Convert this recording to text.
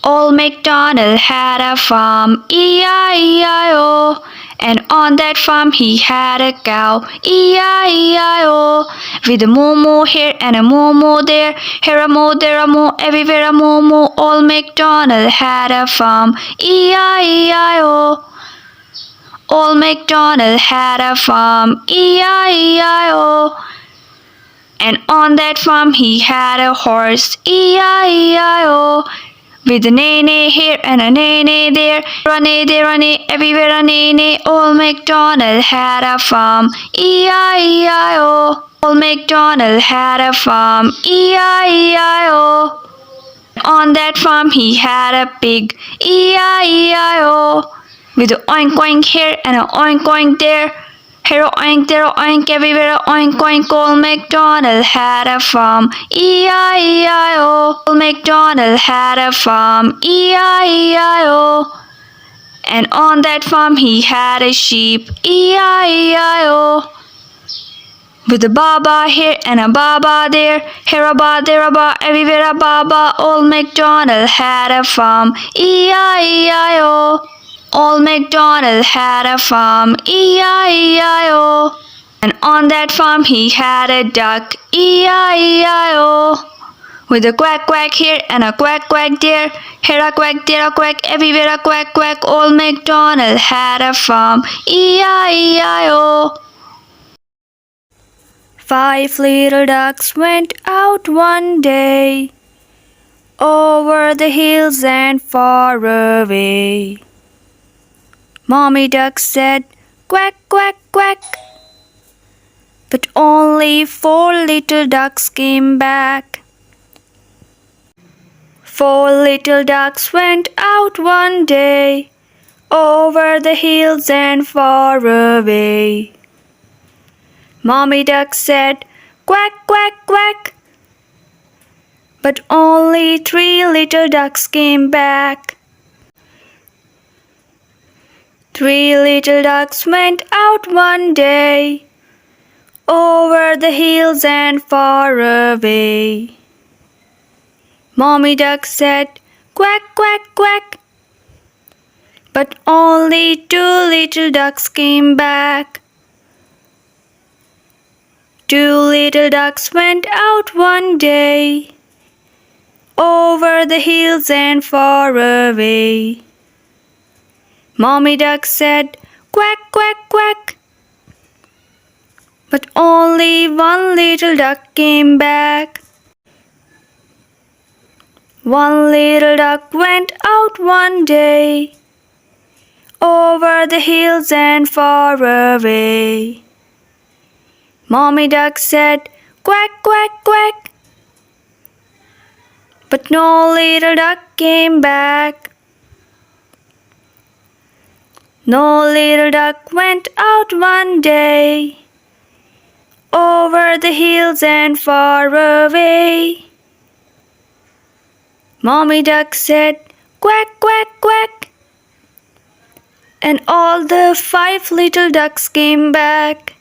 Old Macdonald had a farm, E-I-E-I-O. And on that farm he had a cow, E-I-E-I-O. With a moo-moo here and a moo-moo there, here a moo, there a moo, everywhere a moo-moo. Old Macdonald had a farm, E-I-E-I-O. Old Macdonald had a farm, E-I-E-I-O. And on that farm he had a horse, E-I-E-I-O. With a neigh-neigh here and a neigh-neigh there, runny there, runny everywhere a neigh-neigh. Old Macdonald had a farm, E-I-E-I-O. Old Macdonald had a farm, E-I-E-I-O. On that farm he had a pig, E-I-E-I-O. With a oink oink here and a oink oink there, here a oink, there a oink, everywhere a oink oink. Old Macdonald had a farm, E-I-E-I-O. Old Macdonald had a farm, E-I-E-I-O. And on that farm he had a sheep, E-I-E-I-O. With a baba here and a baba there, here a ba, there a ba, everywhere a baba. Old Macdonald had a farm, E-I-E-I-O. Old Macdonald had a farm, E-I-E-I-O. And on that farm he had a duck, E-I-E-I-O. With a quack quack here and a quack quack there, here a quack, there a quack, everywhere a quack quack. Old Macdonald had a farm, E-I-E-I-O. 5 little ducks went out one day, over the hills and far away. Mommy duck said, quack, quack, quack. But only 4 little ducks came back. 4 little ducks went out one day, over the hills and far away. Mommy duck said, quack, quack, quack. But only 3 little ducks came back. 3 little ducks went out one day, over the hills and far away. Mommy duck said, quack, quack, quack. But only 2 little ducks came back. 2 little ducks went out one day, over the hills and far away. Mommy duck said, quack, quack, quack. But only 1 little duck came back. 1 little duck went out one day, over the hills and far away. Mommy duck said, quack, quack, quack. But no little duck came back. No little duck went out one day, over the hills and far away. Mommy duck said, quack, quack, quack. And all the 5 little ducks came back.